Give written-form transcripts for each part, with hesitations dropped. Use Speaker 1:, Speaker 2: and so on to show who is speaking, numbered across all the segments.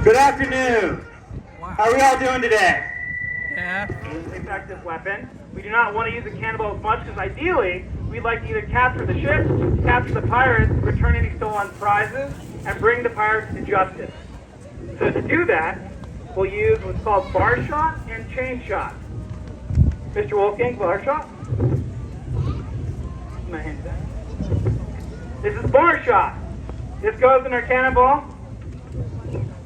Speaker 1: Good afternoon. How are we all doing today?
Speaker 2: Yeah.
Speaker 1: Effective weapon. We do not want to use a cannonball as much because ideally we'd like to either capture the ship, capture the pirates, return any stolen prizes, and bring the pirates to justice. So to do that, we'll use what's called bar shot and chain shot. Mr. Wolfgang, bar shot. My hand back. This is bar shot. This goes in our cannonball.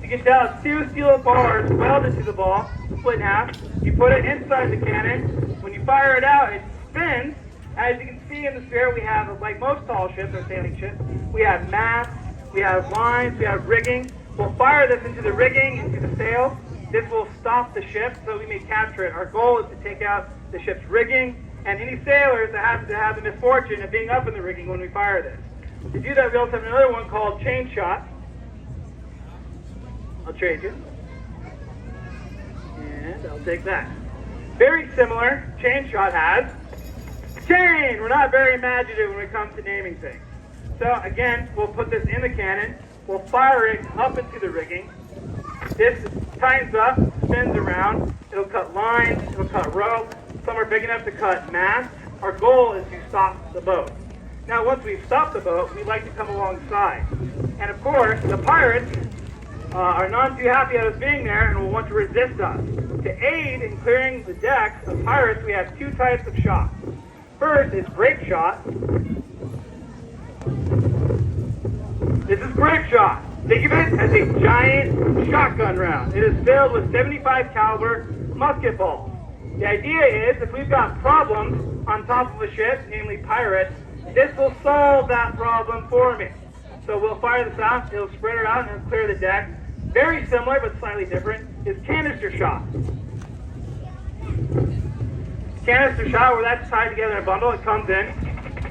Speaker 1: You can tell it's two steel bars welded to the ball, split in half. You put it inside the cannon. When you fire it out, it spins. As you can see in the sphere, we have, like most tall ships or sailing ships, we have masts, we have lines, we have rigging. We'll fire this into the rigging, into the sails. This will stop the ship so we may capture it. Our goal is to take out the ship's rigging and any sailors that happen to have the misfortune of being up in the rigging when we fire this. To do that, we also have another one called chain shot. I'll trade you. And I'll take that. Very similar. Chain shot has chain. We're not very imaginative when it comes to naming things. So again, we'll put this in the cannon. We'll fire it up into the rigging. This tightens up, spins around. It'll cut lines. It'll cut rope. Some are big enough to cut masts. Our goal is to stop the boat. Now, once we've stopped the boat, we'd like to come alongside. And of course, the pirates are none too happy at us being there and will want to resist us. To aid in clearing the decks of pirates, we have two types of shots. First is grape shot. This is grape shot. Think of it as a giant shotgun round. It is filled with 75 caliber musket balls. The idea is if we've got problems on top of a ship, namely pirates, this will solve that problem for me. So we'll fire this out, it'll spread it out and it'll clear the deck. Very similar but slightly different is canister shot. Canister shot, where that's tied together in a bundle, it comes in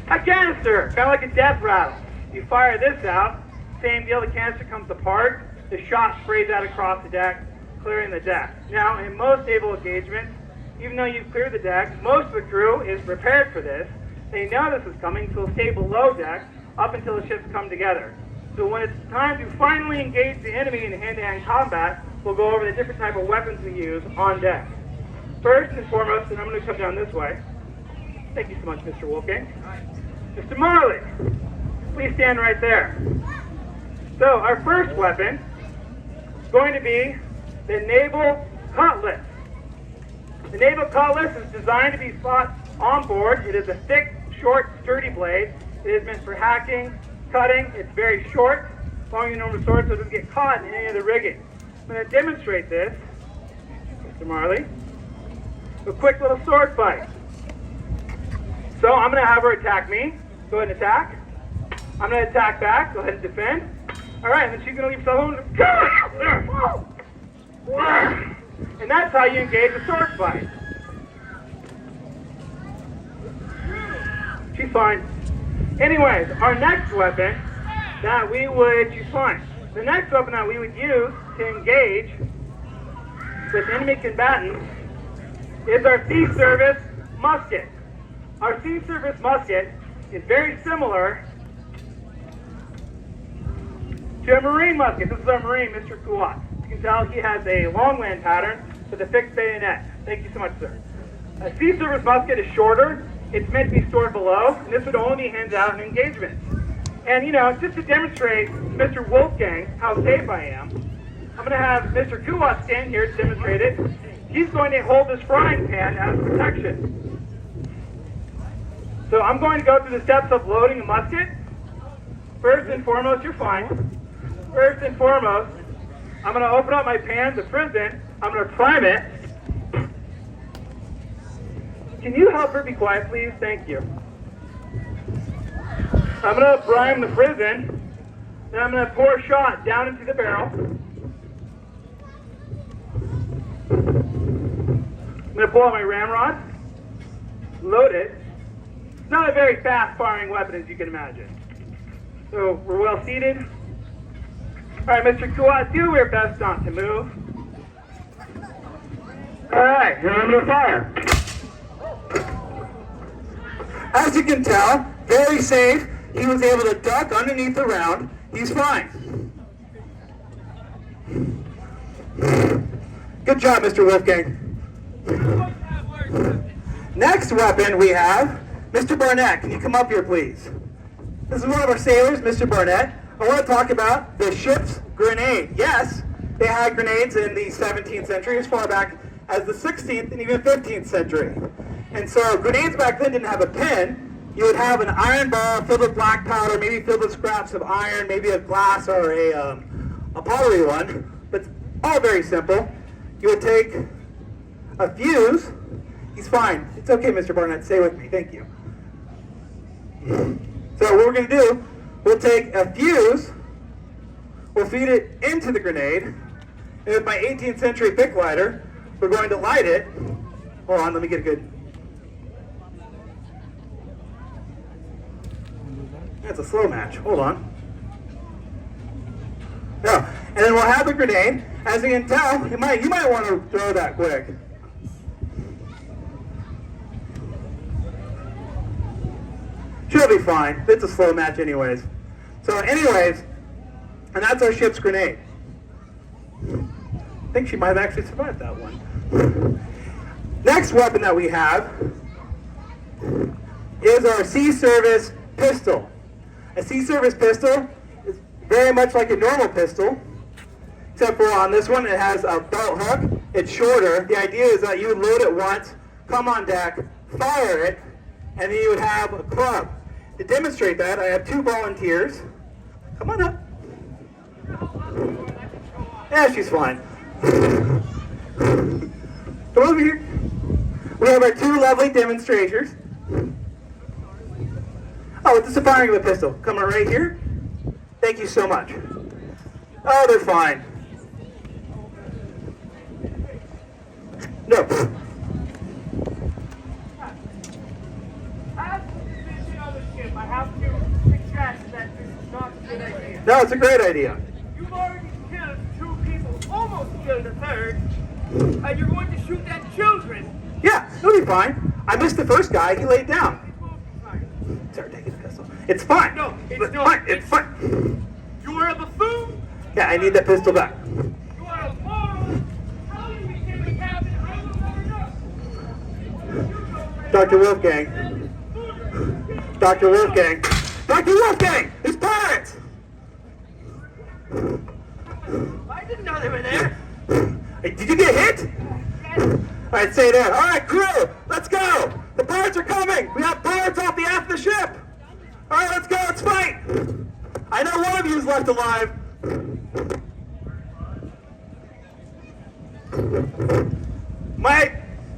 Speaker 1: a canister, kind of like a death rattle. You fire this out, same deal, the canister comes apart, the shot sprays out across the deck, clearing the deck. Now, in most naval engagements, even though you've cleared the deck, most of the crew is prepared for this. They know this is coming, so they'll stay below deck up until the ships come together. So when it's time to finally engage the enemy in hand-to-hand combat, we'll go over the different type of weapons we use on deck. First and foremost, and I'm going to come down this way. Thank you so much, Mr. Wolfgang. Mr. Marley, please stand right there. So our first weapon is going to be the naval cutlass. The naval cutlass is designed to be fought on board. It is a thick, short, sturdy blade. It is meant for hacking, cutting. It's very short, longer than a normal sword, so it doesn't get caught in any of the rigging. I'm going to demonstrate this, Mr. Marley, a quick little sword fight. So I'm going to have her attack me. Go ahead and attack. I'm going to attack back. Go ahead and defend. All right, and then she's going to leave someone. And that's how you engage a sword fight. She's fine. Anyways, our next weapon that we would, she's fine. The next weapon that we would use to engage with enemy combatants is our sea service musket. Our sea service musket is very similar to a marine musket. This is our marine, Mr. Kuwat. You can tell he has a long land pattern with a fixed bayonet. Thank you so much, sir. A sea service musket is shorter. It's meant to be stored below, and this would only be handed out in engagements. And, you know, just to demonstrate to Mr. Wolfgang how safe I am, I'm going to have Mr. Kuwat stand here to demonstrate it. He's going to hold this frying pan as protection. So I'm going to go through the steps of loading a musket. First and foremost, you're fine. First and foremost, I'm going to open up my pan, the prison. I'm going to prime it. Can you help her be quiet, please? Thank you. I'm going to prime the prison. Then I'm going to pour a shot down into the barrel. I'm going to pull out my ramrod. Load it. It's not a very fast-firing weapon, as you can imagine. So we're well seated. All right, Mr. Kuwat, do your best not to move. All right, and I'm going to fire. As you can tell, very safe. He was able to duck underneath the round. He's fine.
Speaker 2: Good job, Mr. Wolfgang. Next weapon we have Mr. Barnett. Can you come up here, please? This is one of our sailors, Mr. Barnett. I want to talk about the ship's grenade. Yes, they had grenades in the 17th century, as far back as the 16th and even 15th century. And so grenades back then didn't have a pin. You would have an iron ball filled with black powder, maybe filled with scraps of iron, maybe a glass or a pottery one. But all very simple. You would take a fuse. He's fine. It's okay, Mr. Barnett. Stay with me. Thank you. So what we're going to do, we'll take a fuse, we'll feed it into the grenade, and with my 18th century pick lighter, we're going to light it. Hold on, let me get a good... That's a slow match. Hold on. Yeah. And then we'll have the grenade. As you can tell, you might want to throw that quick. She'll be fine. It's a slow match anyways. So anyways, and that's our ship's grenade. I think she might have actually survived that one. Next weapon that we have is our sea service pistol. A sea service pistol is very much like a normal pistol, except for on this one it has a belt hook. It's shorter. The idea is that you would load it once, come on deck, fire it, and then you would have a club. To demonstrate that, I have two volunteers. Come on up. Yeah, she's fine. Come over here. We have our two lovely demonstrators. Oh, it's the firing of a pistol. Come on right here. Thank you so much. Oh, they're fine. No.
Speaker 1: I have to suggest that this is not a good idea.
Speaker 2: No, it's a great idea.
Speaker 1: You've already killed 2 people, almost killed a third, and you're going to shoot at children.
Speaker 2: Yeah, it'll be fine. I missed the first guy. He laid down.
Speaker 1: It won't be fine.
Speaker 2: Start taking the pistol. It's fine.
Speaker 1: No, it's
Speaker 2: It's
Speaker 1: not.
Speaker 2: fine. It's fine.
Speaker 1: You are a buffoon.
Speaker 2: Yeah, I need that pistol back.
Speaker 1: You are a moron. How you became a captain, I will never know.
Speaker 2: Dr. Wolfgang. Dr. Wolfgang. Dr. Wolfgang! There's pirates!
Speaker 1: I didn't know they were there.
Speaker 2: Hey, did you get hit? All right, say that. All right, crew, let's go. The pirates are coming. We have pirates off the aft of the ship. All right, let's go. Let's fight. I know one of you is left alive. Might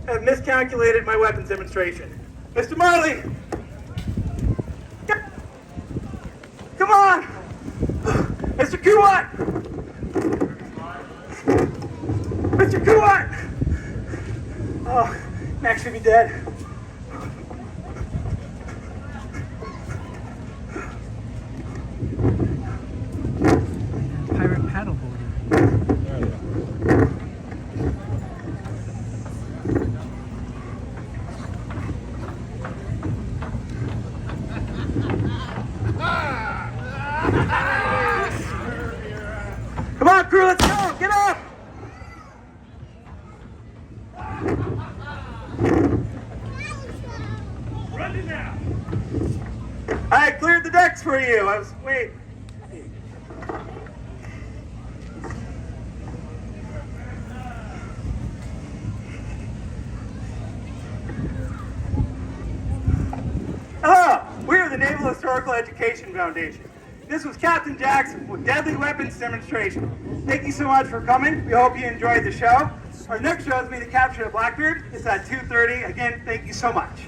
Speaker 2: have miscalculated my weapons demonstration. Mr. Marley. Come on. Mr. Kuwat. Mr. Kuwat. Oh, Max should be dead.
Speaker 3: Pirate paddleboarding.
Speaker 2: Come on, crew, let's go. Get up.
Speaker 1: Run now.
Speaker 2: I cleared the decks for you. Wait. Hello, we are the Naval Historical Education Foundation. This was Captain Jackson with Deadly Weapons Demonstration. Thank you so much for coming. We hope you enjoyed the show. Our next show is going to be the capture of Blackbeard. It's at 2:30. Again, thank you so much.